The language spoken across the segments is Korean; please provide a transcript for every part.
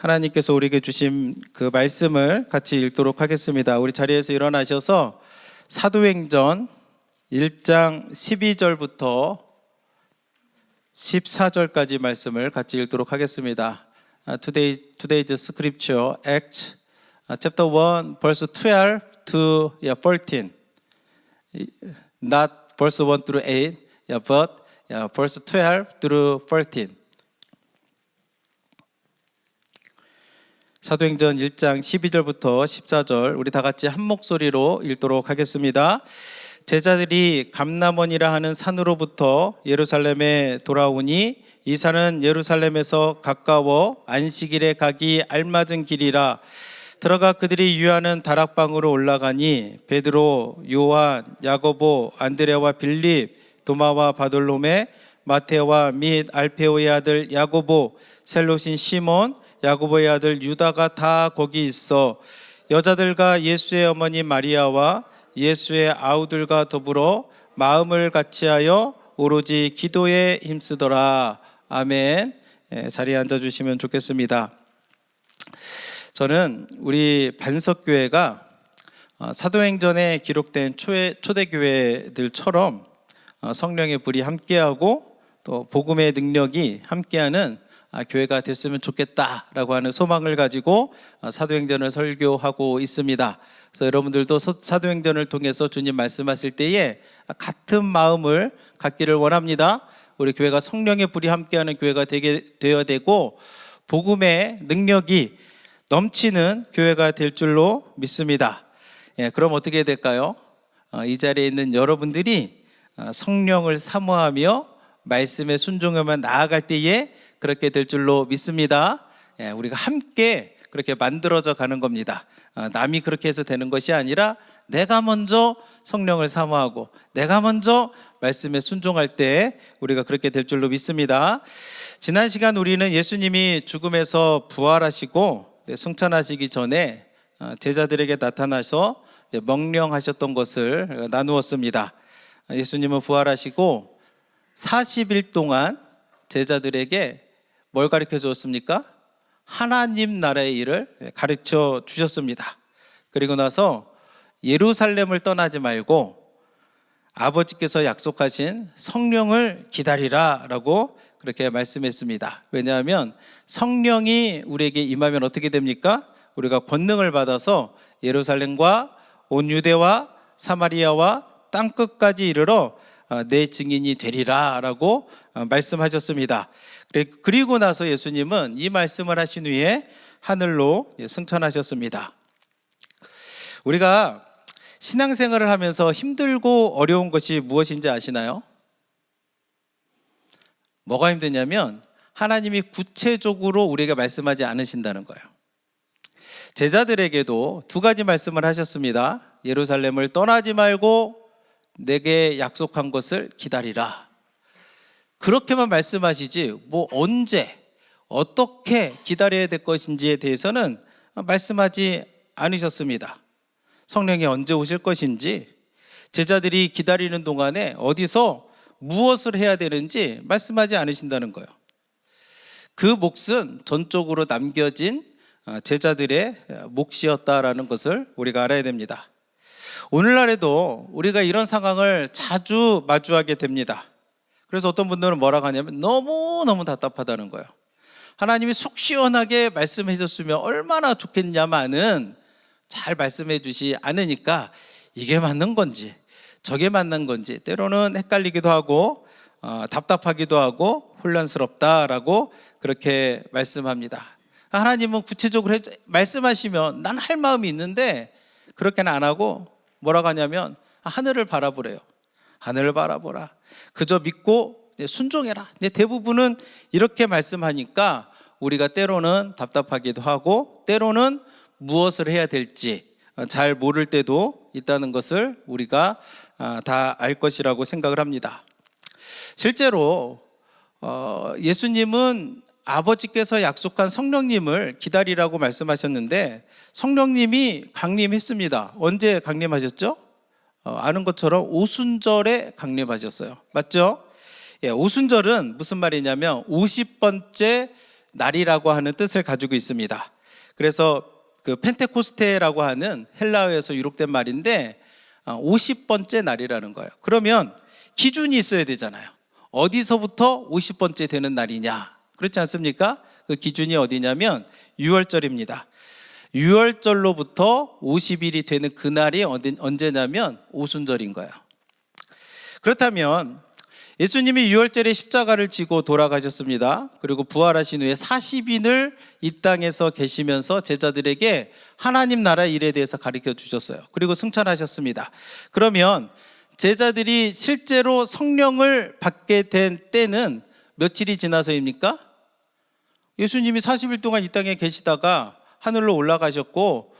하나님께서 우리에게 주신 그 말씀을 같이 읽도록 하겠습니다. 우리 자리에서 일어나셔서 사도행전 1장 12절부터 14절까지 말씀을 같이 읽도록 하겠습니다. Today's scripture, Acts chapter 1, verse 12 to 14. Not verse 1 through 8, but verse 12 through 14. 사도행전 1장 12절부터 14절 우리 다 같이 한 목소리로 읽도록 하겠습니다. 제자들이 감람원이라 하는 산으로부터 예루살렘에 돌아오니 이 산은 예루살렘에서 가까워 안식일에 가기 알맞은 길이라. 들어가 그들이 유하는 다락방으로 올라가니 베드로, 요한, 야고보, 안드레와 빌립, 도마와 바돌로메, 마테오와 및 알페오의 아들 야고보, 셀롯인 시몬, 야고보의 아들 유다가 다 거기 있어 여자들과 예수의 어머니 마리아와 예수의 아우들과 더불어 마음을 같이하여 오로지 기도에 힘쓰더라. 아멘. 자리에 앉아주시면 좋겠습니다. 저는 우리 반석교회가 사도행전에 기록된 초대교회들처럼 성령의 불이 함께하고 또 복음의 능력이 함께하는 교회가 됐으면 좋겠다라고 하는 소망을 가지고 사도행전을 설교하고 있습니다. 그래서 여러분들도 사도행전을 통해서 주님 말씀하실 때에 같은 마음을 갖기를 원합니다. 우리 교회가 성령의 불이 함께하는 교회가 되어야 되고 복음의 능력이 넘치는 교회가 될 줄로 믿습니다. 그럼 어떻게 될까요? 이 자리에 있는 여러분들이 성령을 사모하며 말씀에 순종하며 나아갈 때에 그렇게 될 줄로 믿습니다. 우리가 함께 그렇게 만들어져 가는 겁니다. 남이 그렇게 해서 되는 것이 아니라 내가 먼저 성령을 사모하고 내가 먼저 말씀에 순종할 때 우리가 그렇게 될 줄로 믿습니다. 지난 시간 우리는 예수님이 죽음에서 부활하시고 승천하시기 전에 제자들에게 나타나서 명령하셨던 것을 나누었습니다. 예수님은 부활하시고 40일 동안 제자들에게 뭘 가르쳐 주었습니까? 하나님 나라의 일을 가르쳐 주셨습니다. 그리고 나서 예루살렘을 떠나지 말고 아버지께서 약속하신 성령을 기다리라 라고 그렇게 말씀했습니다. 왜냐하면 성령이 우리에게 임하면 어떻게 됩니까? 우리가 권능을 받아서 예루살렘과 온 유대와 사마리아와 땅끝까지 이르러 내 증인이 되리라 라고 말씀하셨습니다. 그리고 나서 예수님은 이 말씀을 하신 후에 하늘로 승천하셨습니다. 우리가 신앙생활을 하면서 힘들고 어려운 것이 무엇인지 아시나요? 뭐가 힘드냐면 하나님이 구체적으로 우리에게 말씀하지 않으신다는 거예요. 제자들에게도 두 가지 말씀을 하셨습니다. 예루살렘을 떠나지 말고 내게 약속한 것을 기다리라. 그렇게만 말씀하시지 언제 어떻게 기다려야 될 것인지에 대해서는 말씀하지 않으셨습니다. 성령이 언제 오실 것인지, 제자들이 기다리는 동안에 어디서 무엇을 해야 되는지 말씀하지 않으신다는 거예요. 그 몫은 전적으로 남겨진 제자들의 몫이었다라는 것을 우리가 알아야 됩니다. 오늘날에도 우리가 이런 상황을 자주 마주하게 됩니다. 그래서 어떤 분들은 뭐라고 하냐면 너무너무 답답하다는 거예요. 하나님이 속 시원하게 말씀해 줬으면 얼마나 좋겠냐마는 잘 말씀해 주시 않으니까 이게 맞는 건지 저게 맞는 건지 때로는 헷갈리기도 하고 답답하기도 하고 혼란스럽다라고 그렇게 말씀합니다. 하나님은 구체적으로 말씀하시면 난 할 마음이 있는데 그렇게는 안 하고 뭐라고 하냐면 하늘을 바라보래요. 하늘을 바라보라. 그저 믿고 순종해라. 대부분은 이렇게 말씀하니까 우리가 때로는 답답하기도 하고 때로는 무엇을 해야 될지 잘 모를 때도 있다는 것을 우리가 다 알 것이라고 생각을 합니다. 실제로 예수님은 아버지께서 약속한 성령님을 기다리라고 말씀하셨는데 성령님이 강림했습니다. 언제 강림하셨죠? 아는 것처럼 오순절에 강림하셨어요. 맞죠? 오순절은 무슨 말이냐면 50번째 날이라고 하는 뜻을 가지고 있습니다. 그래서 그 펜테코스테라고 하는 헬라어에서 유록된 말인데 50번째 날이라는 거예요. 그러면 기준이 있어야 되잖아요. 어디서부터 50번째 되는 날이냐? 그렇지 않습니까? 그 기준이 어디냐면 유월절입니다. 유월절로부터 50일이 되는 그날이 언제냐면 오순절인 거예요. 그렇다면 예수님이 유월절에 십자가를 지고 돌아가셨습니다. 그리고 부활하신 후에 40인을 이 땅에서 계시면서 제자들에게 하나님 나라 일에 대해서 가르쳐 주셨어요. 그리고 승천하셨습니다. 그러면 제자들이 실제로 성령을 받게 된 때는 며칠이 지나서입니까? 예수님이 40일 동안 이 땅에 계시다가 하늘로 올라가셨고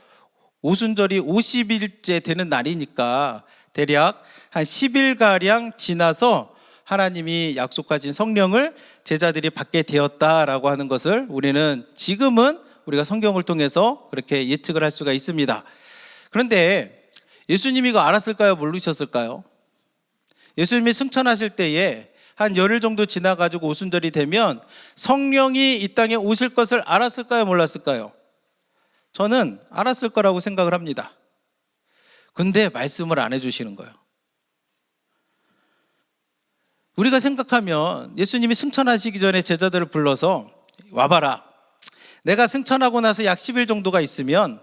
오순절이 50일째 되는 날이니까 대략 한 10일가량 지나서 하나님이 약속하신 성령을 제자들이 받게 되었다라고 하는 것을 우리는 지금은 우리가 성경을 통해서 그렇게 예측을 할 수가 있습니다. 그런데 예수님이 이거 알았을까요? 모르셨을까요? 예수님이 승천하실 때에 한 열흘 정도 지나가지고 오순절이 되면 성령이 이 땅에 오실 것을 알았을까요? 몰랐을까요? 저는 알았을 거라고 생각을 합니다. 근데 말씀을 안 해주시는 거예요. 우리가 생각하면 예수님이 승천하시기 전에 제자들을 불러서 와봐라. 내가 승천하고 나서 약 10일 정도가 있으면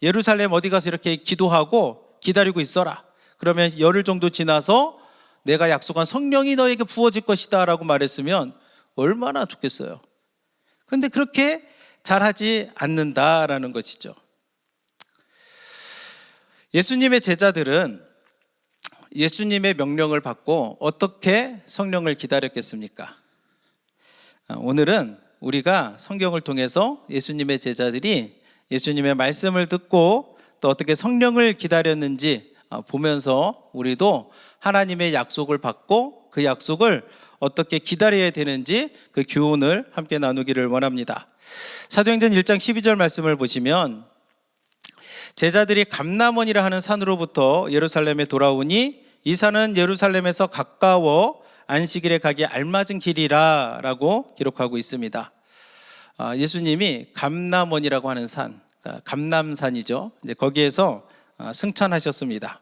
예루살렘 어디 가서 이렇게 기도하고 기다리고 있어라. 그러면 열흘 정도 지나서 내가 약속한 성령이 너에게 부어질 것이다 라고 말했으면 얼마나 좋겠어요. 그런데 그렇게 잘하지 않는다라는 것이죠. 예수님의 제자들은 예수님의 명령을 받고 어떻게 성령을 기다렸겠습니까? 오늘은 우리가 성경을 통해서 예수님의 제자들이 예수님의 말씀을 듣고 또 어떻게 성령을 기다렸는지 보면서 우리도 하나님의 약속을 받고 그 약속을 어떻게 기다려야 되는지 그 교훈을 함께 나누기를 원합니다. 사도행전 1장 12절 말씀을 보시면 제자들이 감람원이라 하는 산으로부터 예루살렘에 돌아오니 이 산은 예루살렘에서 가까워 안식일에 가기 알맞은 길이라 라고 기록하고 있습니다. 예수님이 감람원이라고 하는 산, 감람산이죠. 이제 거기에서 승천하셨습니다.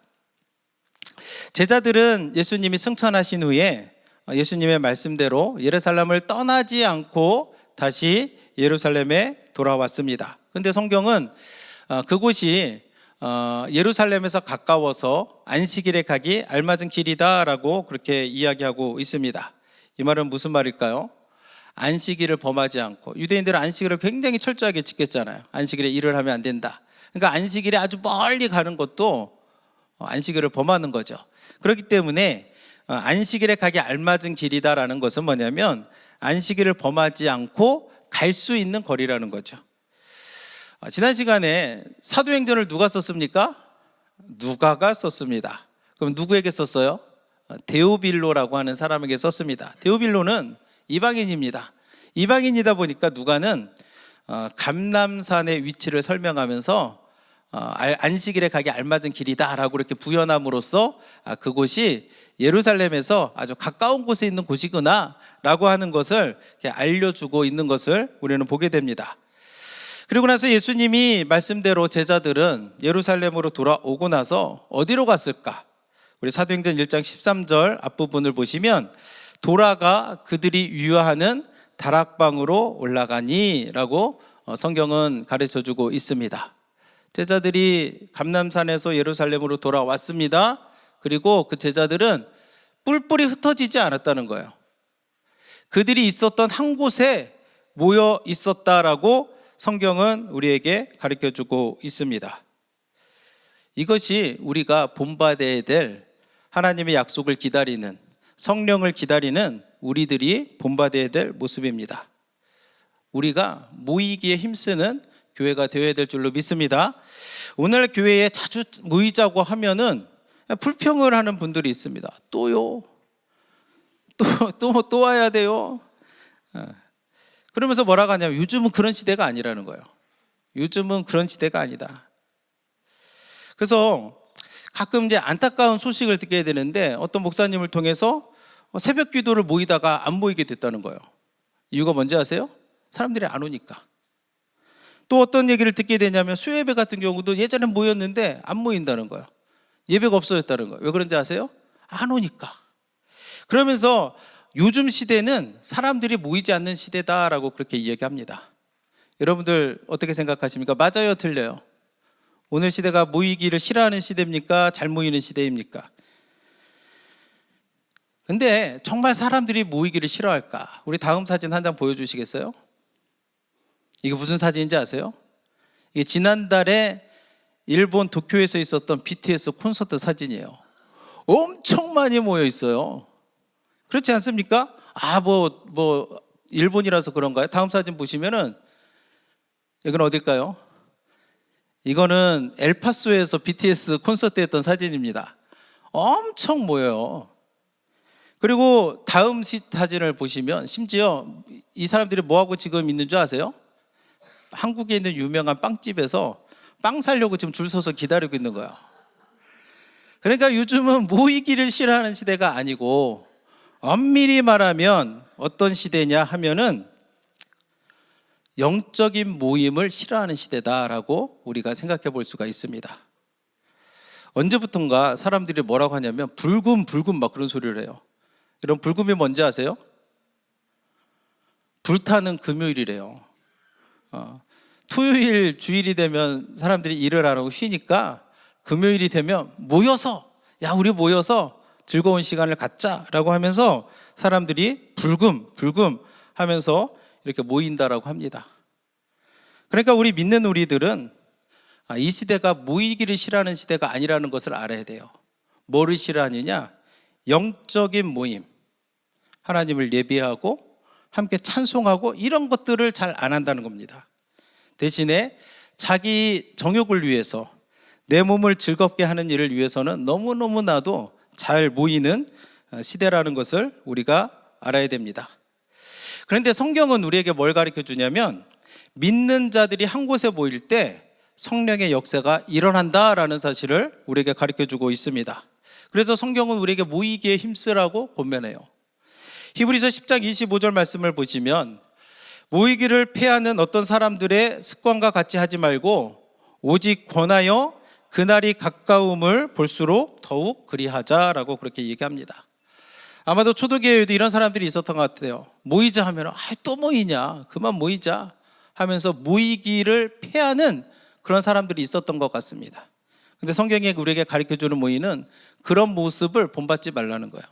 제자들은 예수님이 승천하신 후에 예수님의 말씀대로 예루살렘을 떠나지 않고 다시 예루살렘에 돌아왔습니다. 그런데 성경은 그곳이 예루살렘에서 가까워서 안식일에 가기 알맞은 길이다라고 그렇게 이야기하고 있습니다. 이 말은 무슨 말일까요? 안식일을 범하지 않고, 유대인들은 안식일을 굉장히 철저하게 지켰잖아요. 안식일에 일을 하면 안 된다. 그러니까 안식일에 아주 멀리 가는 것도 안식일을 범하는 거죠. 그렇기 때문에 안식일에 가기 알맞은 길이다라는 것은 뭐냐면 안식일을 범하지 않고 갈 수 있는 거리라는 거죠. 지난 시간에 사도행전을 누가 썼습니까? 누가가 썼습니다. 그럼 누구에게 썼어요? 데오빌로라고 하는 사람에게 썼습니다. 데오빌로는 이방인입니다. 이방인이다 보니까 누가는 감람산의 위치를 설명하면서 안식일에 가기 알맞은 길이다라고 이렇게 부연함으로써 그곳이 예루살렘에서 아주 가까운 곳에 있는 곳이구나 라고 하는 것을 이렇게 알려주고 있는 것을 우리는 보게 됩니다. 그리고 나서 예수님이 말씀대로 제자들은 예루살렘으로 돌아오고 나서 어디로 갔을까? 우리 사도행전 1장 13절 앞부분을 보시면 돌아가 그들이 유하는 다락방으로 올라가니 라고 성경은 가르쳐주고 있습니다. 제자들이 감람산에서 예루살렘으로 돌아왔습니다. 그리고 그 제자들은 뿔뿔이 흩어지지 않았다는 거예요. 그들이 있었던 한 곳에 모여 있었다라고 성경은 우리에게 가르쳐주고 있습니다. 이것이 우리가 본받아야 될 하나님의 약속을 기다리는, 성령을 기다리는 우리들이 본받아야 될 모습입니다. 우리가 모이기에 힘쓰는 교회가 되어야 될 줄로 믿습니다. 오늘 교회에 자주 모이자고 하면은 불평을 하는 분들이 있습니다. 또요? 또 와야 돼요? 그러면서 뭐라고 하냐면 요즘은 그런 시대가 아니라는 거예요. 요즘은 그런 시대가 아니다. 그래서 가끔 이제 안타까운 소식을 듣게 되는데 어떤 목사님을 통해서 새벽 기도를 모이다가 안 모이게 됐다는 거예요. 이유가 뭔지 아세요? 사람들이 안 오니까. 또 어떤 얘기를 듣게 되냐면 수요예배 같은 경우도 예전에 모였는데 안 모인다는 거예요. 예배가 없어졌다는 거예요. 왜 그런지 아세요? 안 오니까. 그러면서 요즘 시대는 사람들이 모이지 않는 시대다라고 그렇게 이야기합니다. 여러분들 어떻게 생각하십니까? 맞아요, 틀려요? 오늘 시대가 모이기를 싫어하는 시대입니까? 잘 모이는 시대입니까? 근데 정말 사람들이 모이기를 싫어할까? 우리 다음 사진 한 장 보여주시겠어요? 이게 무슨 사진인지 아세요? 이게 지난달에 일본 도쿄에서 있었던 BTS 콘서트 사진이에요. 엄청 많이 모여 있어요. 그렇지 않습니까? 일본이라서 그런가요? 다음 사진 보시면은, 이건 어딜까요? 이거는 엘파소에서 BTS 콘서트 했던 사진입니다. 엄청 모여요. 그리고 다음 사진을 보시면 심지어 이 사람들이 뭐하고 지금 있는 줄 아세요? 한국에 있는 유명한 빵집에서 빵 사려고 지금 줄 서서 기다리고 있는 거야. 그러니까 요즘은 모이기를 싫어하는 시대가 아니고 엄밀히 말하면 어떤 시대냐 하면은 영적인 모임을 싫어하는 시대다라고 우리가 생각해 볼 수가 있습니다. 언제부턴가 사람들이 뭐라고 하냐면 불금 막 그런 소리를 해요. 여러분 불금이 뭔지 아세요? 불타는 금요일이래요. 토요일 주일이 되면 사람들이 일을 안 하고 쉬니까 금요일이 되면 우리 모여서 즐거운 시간을 갖자라고 하면서 사람들이 불금 하면서 이렇게 모인다라고 합니다. 그러니까 우리 믿는 우리들은 이 시대가 모이기를 싫어하는 시대가 아니라는 것을 알아야 돼요. 뭐를 싫어하느냐? 영적인 모임, 하나님을 예배하고 함께 찬송하고 이런 것들을 잘 안 한다는 겁니다. 대신에 자기 정욕을 위해서 내 몸을 즐겁게 하는 일을 위해서는 너무나도 잘 모이는 시대라는 것을 우리가 알아야 됩니다. 그런데 성경은 우리에게 뭘 가르쳐 주냐면 믿는 자들이 한 곳에 모일 때 성령의 역사가 일어난다라는 사실을 우리에게 가르쳐 주고 있습니다. 그래서 성경은 우리에게 모이기에 힘쓰라고 권면해요. 히브리서 10장 25절 말씀을 보시면 모이기를 패하는 어떤 사람들의 습관과 같이 하지 말고 오직 권하여 그날이 가까움을 볼수록 더욱 그리하자라고 그렇게 얘기합니다. 아마도 초대교회에도 이런 사람들이 있었던 것 같아요. 모이자 하면 또 모이냐, 그만 모이자 하면서 모이기를 패하는 그런 사람들이 있었던 것 같습니다. 근데 성경이 우리에게 가르쳐주는 모이는 그런 모습을 본받지 말라는 거예요.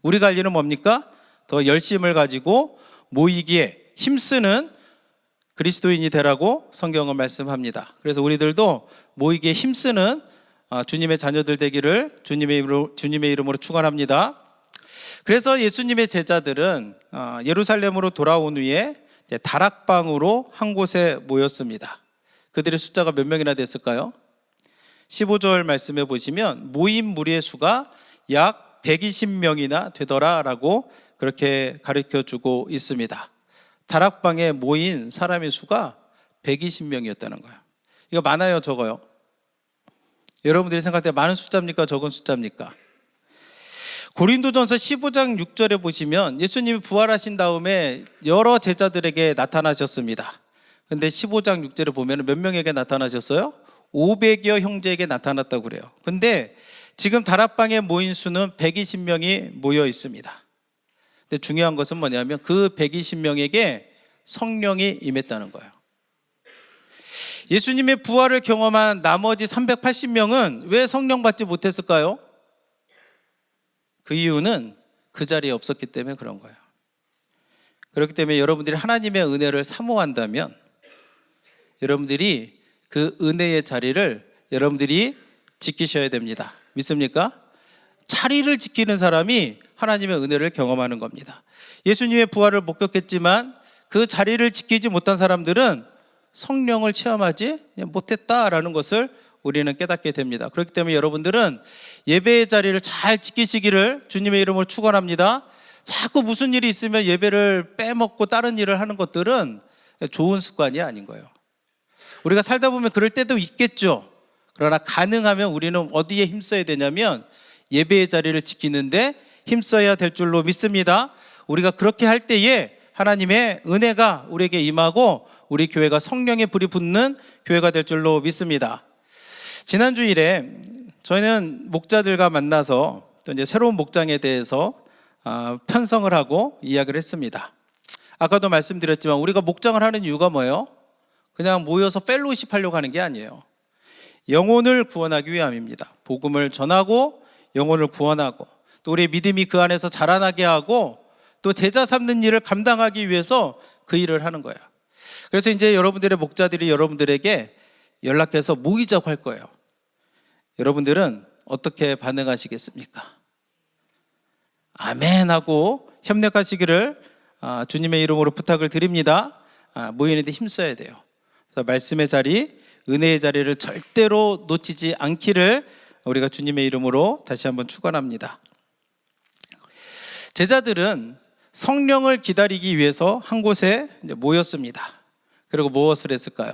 우리가 할 일은 뭡니까? 더 열심을 가지고 모이기에 힘쓰는 그리스도인이 되라고 성경은 말씀합니다. 그래서 우리들도 모이기에 힘쓰는 주님의 자녀들 되기를 주님의 이름으로 축원합니다. 그래서 예수님의 제자들은 예루살렘으로 돌아온 후에 다락방으로 한 곳에 모였습니다. 그들의 숫자가 몇 명이나 됐을까요? 15절 말씀해 보시면 모인 무리의 수가 약 120명이나 되더라라고 그렇게 가르쳐 주고 있습니다. 다락방에 모인 사람의 수가 120명이었다는 거예요. 이거 많아요, 적어요? 여러분들이 생각할 때 많은 숫자입니까? 적은 숫자입니까? 고린도전서 15장 6절에 보시면 예수님이 부활하신 다음에 여러 제자들에게 나타나셨습니다. 근데 15장 6절에 보면 몇 명에게 나타나셨어요? 500여 형제에게 나타났다고 그래요. 근데 지금 다락방에 모인 수는 120명이 모여 있습니다. 근데 중요한 것은 뭐냐면 그 120명에게 성령이 임했다는 거예요. 예수님의 부활을 경험한 나머지 380명은 왜 성령 받지 못했을까요? 그 이유는 그 자리에 없었기 때문에 그런 거예요. 그렇기 때문에 여러분들이 하나님의 은혜를 사모한다면 여러분들이 그 은혜의 자리를 여러분들이 지키셔야 됩니다. 믿습니까? 자리를 지키는 사람이 하나님의 은혜를 경험하는 겁니다. 예수님의 부활을 목격했지만 그 자리를 지키지 못한 사람들은 성령을 체험하지 못했다라는 것을 우리는 깨닫게 됩니다. 그렇기 때문에 여러분들은 예배의 자리를 잘 지키시기를 주님의 이름으로 축원합니다. 자꾸 무슨 일이 있으면 예배를 빼먹고 다른 일을 하는 것들은 좋은 습관이 아닌 거예요. 우리가 살다 보면 그럴 때도 있겠죠. 그러나 가능하면 우리는 어디에 힘써야 되냐면 예배의 자리를 지키는데 힘써야 될 줄로 믿습니다. 우리가 그렇게 할 때에 하나님의 은혜가 우리에게 임하고 우리 교회가 성령의 불이 붙는 교회가 될 줄로 믿습니다. 지난 주일에 저희는 목자들과 만나서 또 이제 새로운 목장에 대해서 편성을 하고 이야기를 했습니다. 아까도 말씀드렸지만 우리가 목장을 하는 이유가 뭐예요? 그냥 모여서 펠로십 하려고 하는 게 아니에요. 영혼을 구원하기 위함입니다. 복음을 전하고 영혼을 구원하고 또 우리의 믿음이 그 안에서 자라나게 하고 또 제자 삼는 일을 감당하기 위해서 그 일을 하는 거예요. 그래서 이제 여러분들의 목자들이 여러분들에게 연락해서 모이자고 할 거예요. 여러분들은 어떻게 반응하시겠습니까? 아멘 하고 협력하시기를 주님의 이름으로 부탁을 드립니다. 모이는데 힘써야 돼요. 그래서 말씀의 자리, 은혜의 자리를 절대로 놓치지 않기를 우리가 주님의 이름으로 다시 한번 축원합니다. 제자들은 성령을 기다리기 위해서 한 곳에 모였습니다. 그리고 무엇을 했을까요?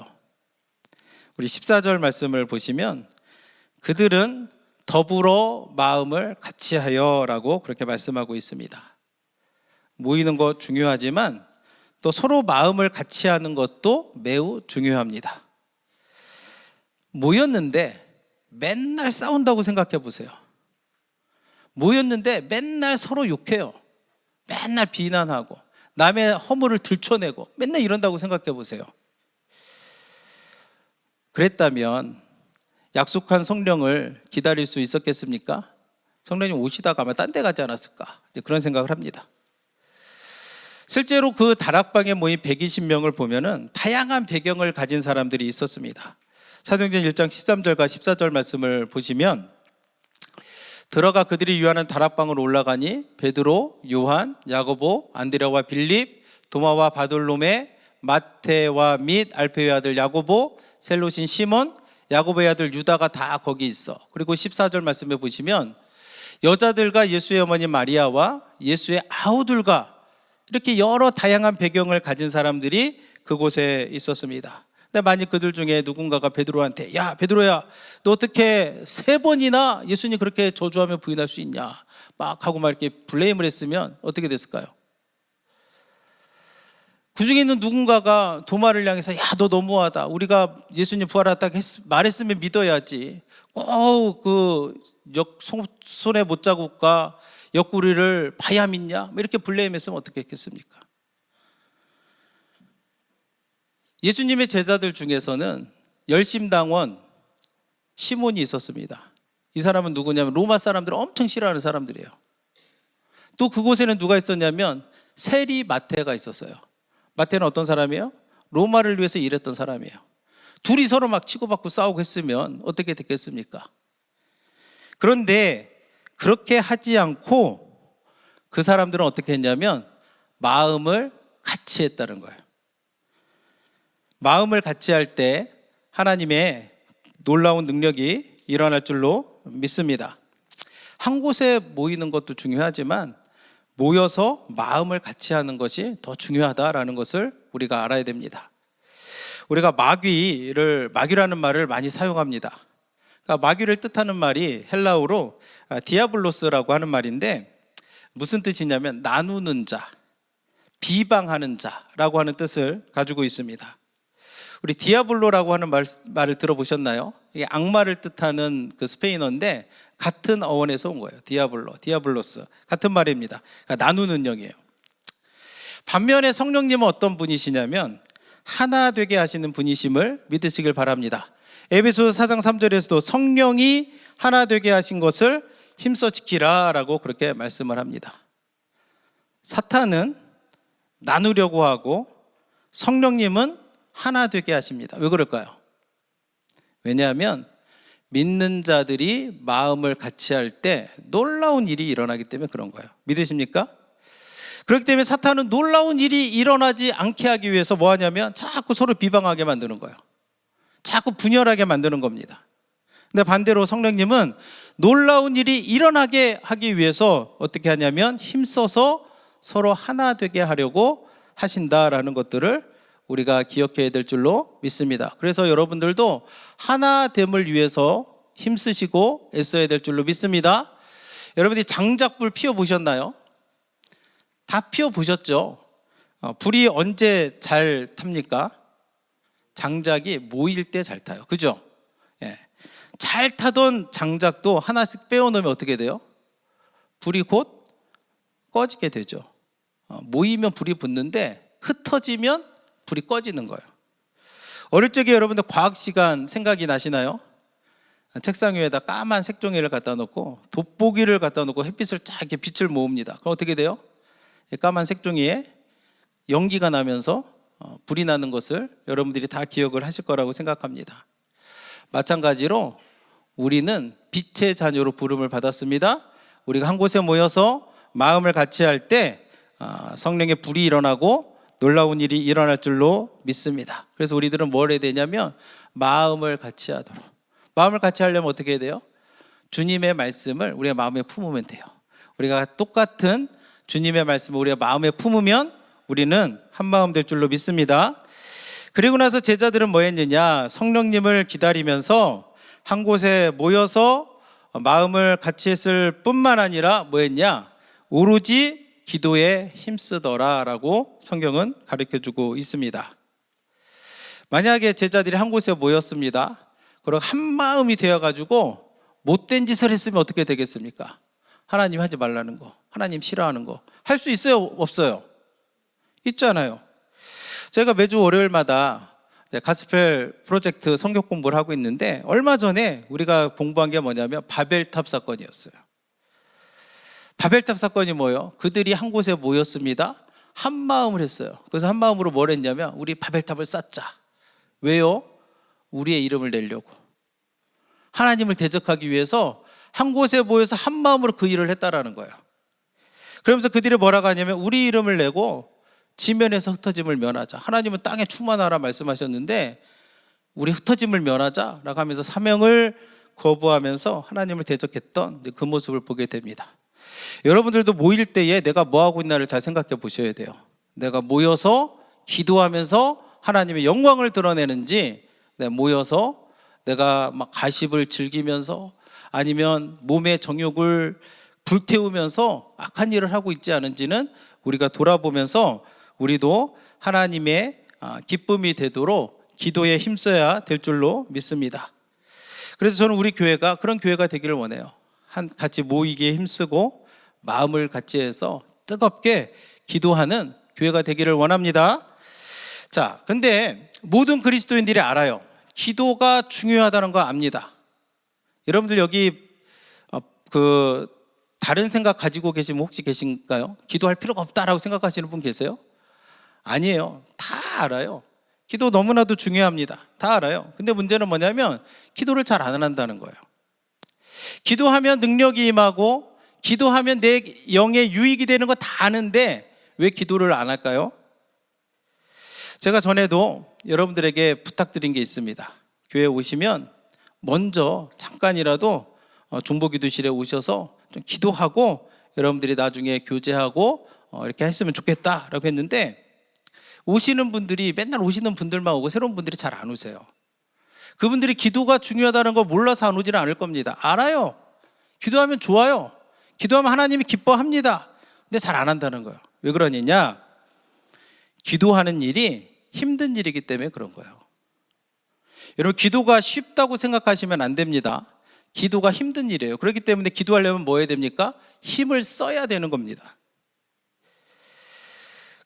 우리 14절 말씀을 보시면 그들은 더불어 마음을 같이하여 라고 그렇게 말씀하고 있습니다. 모이는 것 중요하지만 또 서로 마음을 같이 하는 것도 매우 중요합니다. 모였는데 맨날 싸운다고 생각해 보세요. 모였는데 맨날 서로 욕해요. 맨날 비난하고 남의 허물을 들춰내고 맨날 이런다고 생각해 보세요. 그랬다면 약속한 성령을 기다릴 수 있었겠습니까? 성령님 오시다가 아마 딴 데 가지 않았을까? 그런 생각을 합니다. 실제로 그 다락방에 모인 120명을 보면은 다양한 배경을 가진 사람들이 있었습니다. 사도행전 1장 13절과 14절 말씀을 보시면 들어가 그들이 유하는 다락방으로 올라가니 베드로, 요한, 야고보, 안드레와 빌립, 도마와 바돌로메, 마테와 및 알페의 아들 야고보, 셀롯인 시몬, 야고보의 아들 유다가 다 거기 있어. 그리고 14절 말씀에 보시면 여자들과 예수의 어머니 마리아와 예수의 아우들과 이렇게 여러 다양한 배경을 가진 사람들이 그곳에 있었습니다. 근데 만약 그들 중에 누군가가 베드로한테 야 베드로야 너 어떻게 3번이나 예수님 그렇게 저주하며 부인할 수 있냐 막 하고 막 이렇게 블레임을 했으면 어떻게 됐을까요? 그 중에 있는 누군가가 도마를 향해서 야 너 너무하다 우리가 예수님 부활했다고 말했으면 믿어야지 꼭 그 손에 못자국과 옆구리를 봐야 믿냐 이렇게 블레임했으면 어떻게 했겠습니까? 예수님의 제자들 중에서는 열심당원 시몬이 있었습니다. 이 사람은 누구냐면 로마 사람들을 엄청 싫어하는 사람들이에요. 또 그곳에는 누가 있었냐면 세리 마태가 있었어요. 마태는 어떤 사람이에요? 로마를 위해서 일했던 사람이에요. 둘이 서로 막 치고받고 싸우고 했으면 어떻게 됐겠습니까? 그런데 그렇게 하지 않고 그 사람들은 어떻게 했냐면 마음을 같이 했다는 거예요. 마음을 같이 할 때 하나님의 놀라운 능력이 일어날 줄로 믿습니다. 한 곳에 모이는 것도 중요하지만 모여서 마음을 같이 하는 것이 더 중요하다라는 것을 우리가 알아야 됩니다. 우리가 마귀라는 말을 많이 사용합니다. 그러니까 마귀를 뜻하는 말이 헬라어로 디아블로스라고 하는 말인데 무슨 뜻이냐면 나누는 자, 비방하는 자라고 하는 뜻을 가지고 있습니다. 우리 디아블로라고 하는 말을 들어보셨나요? 이게 악마를 뜻하는 그 스페인어인데 같은 어원에서 온 거예요. 디아블로스 같은 말입니다. 그러니까 나누는 영이에요. 반면에 성령님은 어떤 분이시냐면 하나 되게 하시는 분이심을 믿으시길 바랍니다. 에베소서 4장 3절에서도 성령이 하나 되게 하신 것을 힘써 지키라 라고 그렇게 말씀을 합니다. 사탄은 나누려고 하고 성령님은 하나 되게 하십니다. 왜 그럴까요? 왜냐하면 믿는 자들이 마음을 같이 할 때 놀라운 일이 일어나기 때문에 그런 거예요. 믿으십니까? 그렇기 때문에 사탄은 놀라운 일이 일어나지 않게 하기 위해서 뭐 하냐면 자꾸 서로 비방하게 만드는 거예요. 자꾸 분열하게 만드는 겁니다. 근데 반대로 성령님은 놀라운 일이 일어나게 하기 위해서 어떻게 하냐면 힘써서 서로 하나 되게 하려고 하신다라는 것들을 우리가 기억해야 될 줄로 믿습니다. 그래서 여러분들도 하나됨을 위해서 힘쓰시고 애써야 될 줄로 믿습니다. 여러분들이 장작불 피워보셨나요? 다 피워보셨죠? 불이 언제 잘 탑니까? 장작이 모일 때 잘 타요. 그죠? 예. 잘 타던 장작도 하나씩 빼어놓으면 어떻게 돼요? 불이 곧 꺼지게 되죠. 모이면 불이 붙는데 흩어지면 불이 꺼지는 거예요. 어릴 적에 여러분들 과학 시간 생각이 나시나요? 책상 위에다 까만 색종이를 갖다 놓고 돋보기를 갖다 놓고 햇빛을 쫙 이렇게 빛을 모읍니다. 그럼 어떻게 돼요? 까만 색종이에 연기가 나면서 불이 나는 것을 여러분들이 다 기억을 하실 거라고 생각합니다. 마찬가지로 우리는 빛의 자녀로 부름을 받았습니다. 우리가 한 곳에 모여서 마음을 같이 할 때 성령의 불이 일어나고 놀라운 일이 일어날 줄로 믿습니다. 그래서 우리들은 뭘 해야 되냐면 마음을 같이 하도록. 마음을 같이 하려면 어떻게 해야 돼요? 주님의 말씀을 우리가 마음에 품으면 돼요. 우리가 똑같은 주님의 말씀을 우리가 마음에 품으면 우리는 한 마음 될 줄로 믿습니다. 그리고 나서 제자들은 뭐 했느냐? 성령님을 기다리면서 한 곳에 모여서 마음을 같이 했을 뿐만 아니라 뭐 했냐? 오로지 기도에 힘쓰더라라고 성경은 가르쳐주고 있습니다. 만약에 제자들이 한 곳에 모였습니다. 그리고 한 마음이 되어가지고 못된 짓을 했으면 어떻게 되겠습니까? 하나님 하지 말라는 거, 하나님 싫어하는 거 할 수 있어요? 없어요? 있잖아요. 제가 매주 월요일마다 가스펠 프로젝트 성경 공부를 하고 있는데 얼마 전에 우리가 공부한 게 뭐냐면 바벨탑 사건이었어요. 바벨탑 사건이 뭐예요? 그들이 한 곳에 모였습니다. 한 마음을 했어요. 그래서 한 마음으로 뭘 했냐면 우리 바벨탑을 쌓자. 왜요? 우리의 이름을 내려고. 하나님을 대적하기 위해서 한 곳에 모여서 한 마음으로 그 일을 했다라는 거예요. 그러면서 그들이 뭐라고 하냐면 우리 이름을 내고 지면에서 흩어짐을 면하자. 하나님은 땅에 충만하라 말씀하셨는데 우리 흩어짐을 면하자라고 하면서 사명을 거부하면서 하나님을 대적했던 그 모습을 보게 됩니다. 여러분들도 모일 때에 내가 뭐하고 있나를 잘 생각해 보셔야 돼요. 내가 모여서 기도하면서 하나님의 영광을 드러내는지, 내가 모여서 내가 막 가십을 즐기면서 아니면 몸의 정욕을 불태우면서 악한 일을 하고 있지 않은지는 우리가 돌아보면서 우리도 하나님의 기쁨이 되도록 기도에 힘써야 될 줄로 믿습니다. 그래서 저는 우리 교회가 그런 교회가 되기를 원해요. 같이 모이기에 힘쓰고 마음을 같이 해서 뜨겁게 기도하는 교회가 되기를 원합니다. 자, 근데 모든 그리스도인들이 알아요. 기도가 중요하다는 거 압니다. 여러분들 여기 다른 생각 가지고 계시면 혹시 계신가요? 기도할 필요가 없다라고 생각하시는 분 계세요? 아니에요. 다 알아요. 기도 너무나도 중요합니다. 다 알아요. 근데 문제는 뭐냐면 기도를 잘 안 한다는 거예요. 기도하면 능력이 임하고 기도하면 내 영에 유익이 되는 거 다 아는데 왜 기도를 안 할까요? 제가 전에도 여러분들에게 부탁드린 게 있습니다. 교회에 오시면 먼저 잠깐이라도 중보기도실에 오셔서 좀 기도하고 여러분들이 나중에 교제하고 이렇게 했으면 좋겠다라고 했는데 오시는 분들이 맨날 오시는 분들만 오고 새로운 분들이 잘 안 오세요. 그분들이 기도가 중요하다는 걸 몰라서 안 오지는 않을 겁니다. 알아요. 기도하면 좋아요. 기도하면 하나님이 기뻐합니다. 근데 잘 안 한다는 거예요. 왜 그러느냐? 기도하는 일이 힘든 일이기 때문에 그런 거예요. 여러분, 기도가 쉽다고 생각하시면 안 됩니다. 기도가 힘든 일이에요. 그렇기 때문에 기도하려면 뭐 해야 됩니까? 힘을 써야 되는 겁니다.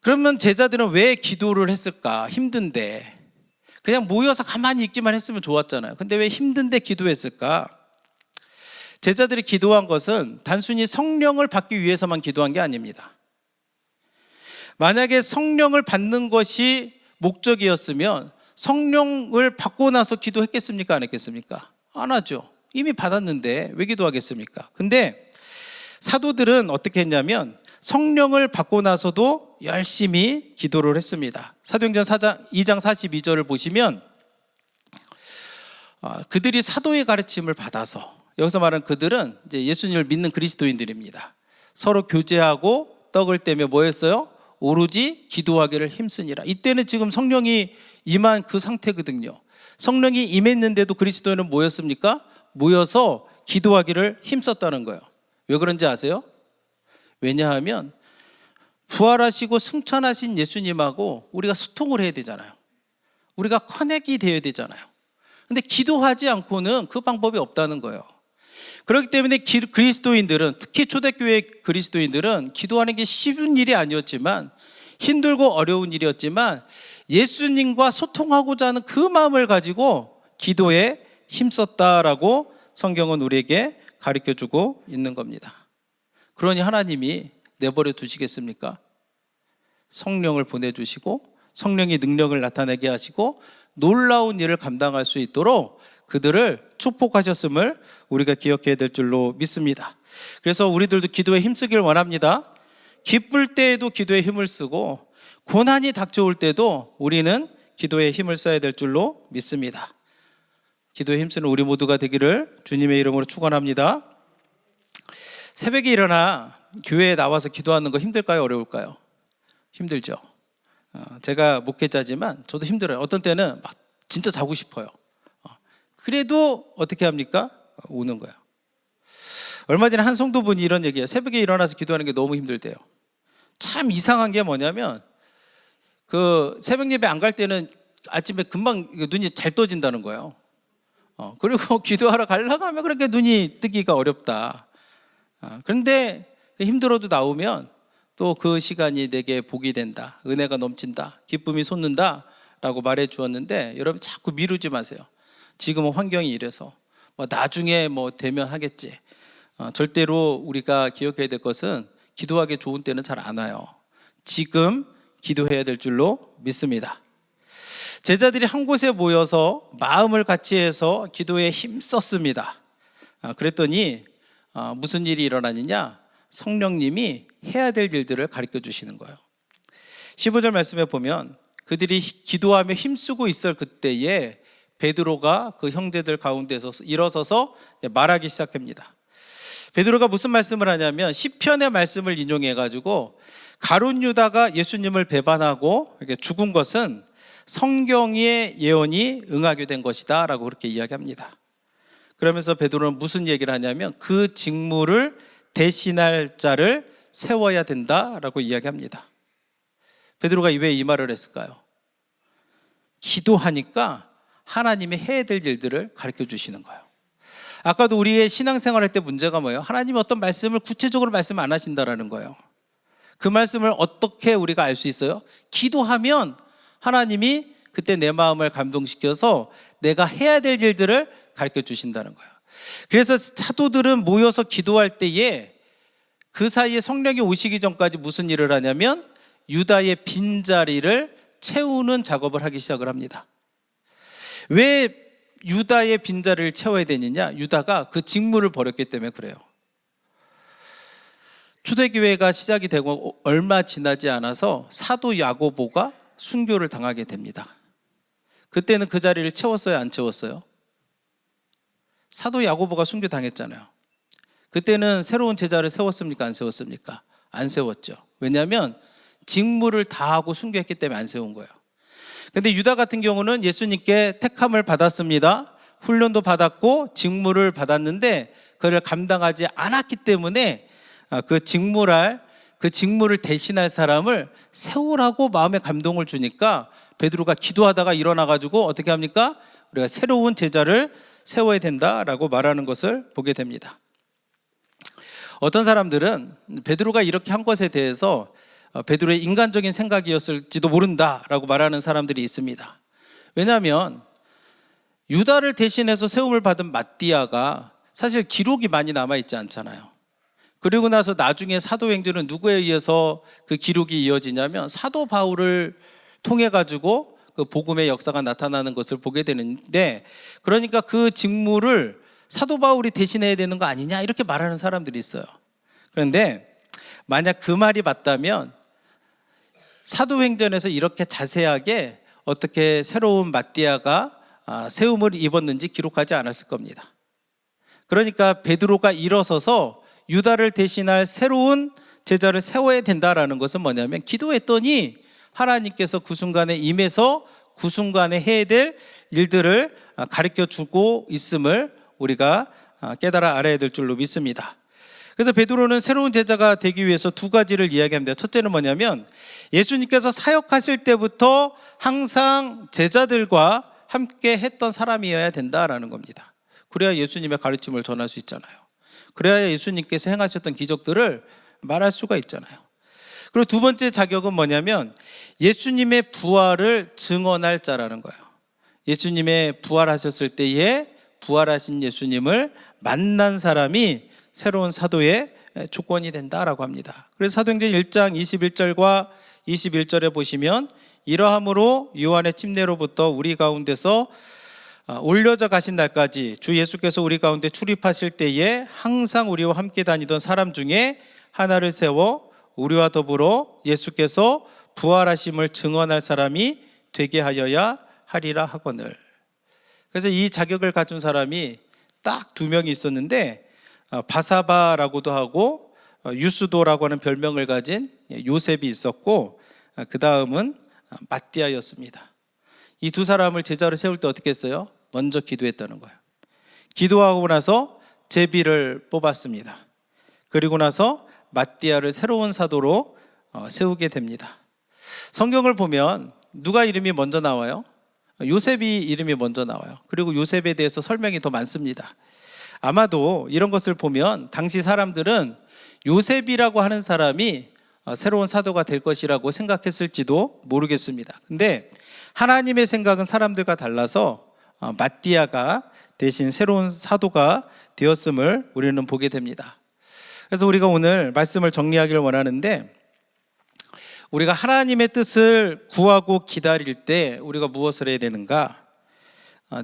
그러면 제자들은 왜 기도를 했을까? 힘든데. 그냥 모여서 가만히 있기만 했으면 좋았잖아요. 근데 왜 힘든데 기도했을까? 제자들이 기도한 것은 단순히 성령을 받기 위해서만 기도한 게 아닙니다. 만약에 성령을 받는 것이 목적이었으면 성령을 받고 나서 기도했겠습니까? 안 했겠습니까? 안 하죠. 이미 받았는데 왜 기도하겠습니까? 근데 사도들은 어떻게 했냐면 성령을 받고 나서도 열심히 기도를 했습니다. 사도행전 2장 42절을 보시면 그들이 사도의 가르침을 받아서, 여기서 말하는 그들은 이제 예수님을 믿는 그리스도인들입니다. 서로 교제하고 떡을 떼며 뭐 했어요? 오로지 기도하기를 힘쓰니라. 이때는 지금 성령이 임한 그 상태거든요. 성령이 임했는데도 그리스도인은 뭐였습니까? 모여서 기도하기를 힘썼다는 거예요. 왜 그런지 아세요? 왜냐하면 부활하시고 승천하신 예수님하고 우리가 소통을 해야 되잖아요. 우리가 커넥이 되어야 되잖아요. 근데 기도하지 않고는 그 방법이 없다는 거예요. 그렇기 때문에 그리스도인들은, 특히 초대교회 그리스도인들은 기도하는 게 쉬운 일이 아니었지만, 힘들고 어려운 일이었지만 예수님과 소통하고자 하는 그 마음을 가지고 기도에 힘썼다라고 성경은 우리에게 가르쳐주고 있는 겁니다. 그러니 하나님이 내버려 두시겠습니까? 성령을 보내주시고 성령이 능력을 나타내게 하시고 놀라운 일을 감당할 수 있도록 그들을 축복하셨음을 우리가 기억해야 될 줄로 믿습니다. 그래서 우리들도 기도에 힘쓰길 원합니다. 기쁠 때에도 기도에 힘을 쓰고 고난이 닥쳐올 때도 우리는 기도에 힘을 써야 될 줄로 믿습니다. 기도에 힘쓰는 우리 모두가 되기를 주님의 이름으로 축원합니다. 새벽에 일어나 교회에 나와서 기도하는 거 힘들까요? 어려울까요? 힘들죠. 제가 목회자지만 저도 힘들어요. 어떤 때는 막 진짜 자고 싶어요. 그래도 어떻게 합니까? 우는 거예요. 얼마 전에 한 성도분이 이런 얘기해요. 새벽에 일어나서 기도하는 게 너무 힘들대요. 참 이상한 게 뭐냐면 그 새벽 예배 안 갈 때는 아침에 금방 눈이 잘 떠진다는 거예요. 그리고 기도하러 가려고 하면 그렇게 눈이 뜨기가 어렵다. 그런데 힘들어도 나오면 또 그 시간이 내게 복이 된다, 은혜가 넘친다, 기쁨이 솟는다 라고 말해 주었는데, 여러분 자꾸 미루지 마세요. 지금은 환경이 이래서 나중에 되면 하겠지. 절대로 우리가 기억해야 될 것은 기도하기 좋은 때는 잘 안 와요. 지금 기도해야 될 줄로 믿습니다. 제자들이 한 곳에 모여서 마음을 같이 해서 기도에 힘썼습니다. 그랬더니 무슨 일이 일어나느냐? 성령님이 해야 될 일들을 가르쳐 주시는 거예요. 15절 말씀에 보면 그들이 기도하며 힘쓰고 있을 그때에 베드로가 그 형제들 가운데서 일어서서 말하기 시작합니다. 베드로가 무슨 말씀을 하냐면 시편의 말씀을 인용해가지고 가룟 유다가 예수님을 배반하고 이렇게 죽은 것은 성경의 예언이 응하게 된 것이다 라고 그렇게 이야기합니다. 그러면서 베드로는 무슨 얘기를 하냐면 그 직무를 대신할 자를 세워야 된다라고 이야기합니다. 베드로가 왜 이 말을 했을까요? 기도하니까 하나님이 해야 될 일들을 가르쳐 주시는 거예요. 아까도 우리의 신앙생활 할 때 문제가 뭐예요? 하나님이 어떤 말씀을 구체적으로 말씀 안 하신다라는 거예요. 그 말씀을 어떻게 우리가 알 수 있어요? 기도하면 하나님이 그때 내 마음을 감동시켜서 내가 해야 될 일들을 가르쳐 주신다는 거예요. 그래서 사도들은 모여서 기도할 때에 그 사이에 성령이 오시기 전까지 무슨 일을 하냐면 유다의 빈자리를 채우는 작업을 하기 시작을 합니다. 왜 유다의 빈자리를 채워야 되느냐? 유다가 그 직무를 버렸기 때문에 그래요. 초대교회가 시작이 되고 얼마 지나지 않아서 사도 야고보가 순교를 당하게 됩니다. 그때는 그 자리를 채웠어요? 안 채웠어요? 사도 야고보가 순교 당했잖아요. 그때는 새로운 제자를 세웠습니까? 안 세웠습니까? 안 세웠죠. 왜냐하면 직무를 다하고 순교했기 때문에 안 세운 거예요. 근데 유다 같은 경우는 예수님께 택함을 받았습니다. 훈련도 받았고 직무를 받았는데 그를 감당하지 않았기 때문에 그 직무를 대신할 사람을 세우라고 마음에 감동을 주니까 베드로가 기도하다가 일어나가지고 어떻게 합니까? 우리가 새로운 제자를 세워야 된다라고 말하는 것을 보게 됩니다. 어떤 사람들은 베드로가 이렇게 한 것에 대해서 베드로의 인간적인 생각이었을지도 모른다라고 말하는 사람들이 있습니다. 왜냐하면 유다를 대신해서 세움을 받은 마띠아가 사실 기록이 많이 남아있지 않잖아요. 그리고 나서 나중에 사도행전은 누구에 의해서 그 기록이 이어지냐면 사도 바울을 통해 가지고 그 복음의 역사가 나타나는 것을 보게 되는데, 그러니까 그 직무를 사도 바울이 대신해야 되는 거 아니냐 이렇게 말하는 사람들이 있어요. 그런데 만약 그 말이 맞다면 사도행전에서 이렇게 자세하게 어떻게 새로운 마띠아가 세움을 입었는지 기록하지 않았을 겁니다. 그러니까 베드로가 일어서서 유다를 대신할 새로운 제자를 세워야 된다라는 것은 뭐냐면 기도했더니 하나님께서 그 순간에 임해서 그 순간에 해야 될 일들을 가르쳐 주고 있음을 우리가 깨달아 알아야 될 줄로 믿습니다. 그래서 베드로는 새로운 제자가 되기 위해서 두 가지를 이야기합니다. 첫째는 뭐냐면 예수님께서 사역하실 때부터 항상 제자들과 함께 했던 사람이어야 된다라는 겁니다. 그래야 예수님의 가르침을 전할 수 있잖아요. 그래야 예수님께서 행하셨던 기적들을 말할 수가 있잖아요. 그리고 두 번째 자격은 뭐냐면 예수님의 부활을 증언할 자라는 거예요. 예수님의 부활하셨을 때에 부활하신 예수님을 만난 사람이 새로운 사도의 조건이 된다라고 합니다. 그래서 사도행전 1장 21절과 21절에 보시면 이러함으로 요한의 침례로부터 우리 가운데서 올려져 가신 날까지 주 예수께서 우리 가운데 출입하실 때에 항상 우리와 함께 다니던 사람 중에 하나를 세워 우리와 더불어 예수께서 부활하심을 증언할 사람이 되게 하여야 하리라 하거늘. 그래서 이 자격을 갖춘 사람이 딱 두 명이 있었는데 바사바라고도 하고 유스도라고 하는 별명을 가진 요셉이 있었고 그 다음은 마띠아였습니다. 이 두 사람을 제자로 세울 때 어떻게 했어요? 먼저 기도했다는 거예요. 기도하고 나서 제비를 뽑았습니다. 그리고 나서 마띠아를 새로운 사도로 세우게 됩니다. 성경을 보면 누가 이름이 먼저 나와요? 요셉이 이름이 먼저 나와요. 그리고 요셉에 대해서 설명이 더 많습니다. 아마도 이런 것을 보면 당시 사람들은 요셉이라고 하는 사람이 새로운 사도가 될 것이라고 생각했을지도 모르겠습니다. 근데 하나님의 생각은 사람들과 달라서 마띠아가 대신 새로운 사도가 되었음을 우리는 보게 됩니다. 그래서 우리가 오늘 말씀을 정리하기를 원하는데, 우리가 하나님의 뜻을 구하고 기다릴 때 우리가 무엇을 해야 되는가?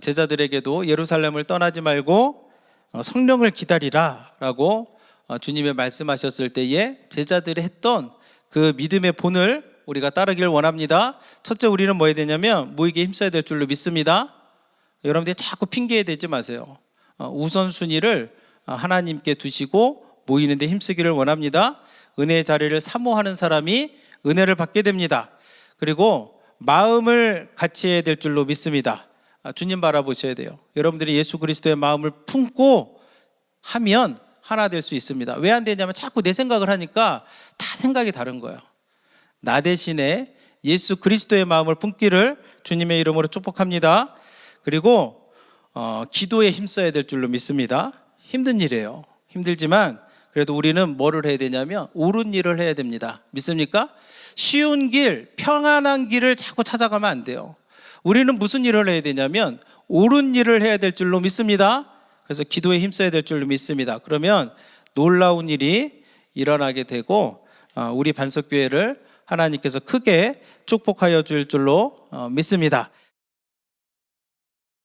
제자들에게도 예루살렘을 떠나지 말고 성령을 기다리라 라고 주님의 말씀하셨을 때에 제자들이 했던 그 믿음의 본을 우리가 따르길 원합니다. 첫째, 우리는 뭐 해야 되냐면 모이기에 힘써야 될 줄로 믿습니다. 여러분들이 자꾸 핑계 대지 마세요. 우선순위를 하나님께 두시고 모이는 데 힘쓰기를 원합니다. 은혜의 자리를 사모하는 사람이 은혜를 받게 됩니다. 그리고 마음을 같이 해야 될 줄로 믿습니다. 주님 바라보셔야 돼요. 여러분들이 예수 그리스도의 마음을 품고 하면 하나 될 수 있습니다. 왜 안 되냐면 자꾸 내 생각을 하니까 다 생각이 다른 거예요. 나 대신에 예수 그리스도의 마음을 품기를 주님의 이름으로 축복합니다. 그리고 기도에 힘써야 될 줄로 믿습니다. 힘든 일이에요. 힘들지만 그래도 우리는 뭐를 해야 되냐면 옳은 일을 해야 됩니다. 믿습니까? 쉬운 길, 평안한 길을 자꾸 찾아가면 안 돼요. 우리는 무슨 일을 해야 되냐면 옳은 일을 해야 될 줄로 믿습니다. 그래서 기도에 힘써야 될 줄로 믿습니다. 그러면 놀라운 일이 일어나게 되고 우리 반석교회를 하나님께서 크게 축복하여 줄 줄로 믿습니다.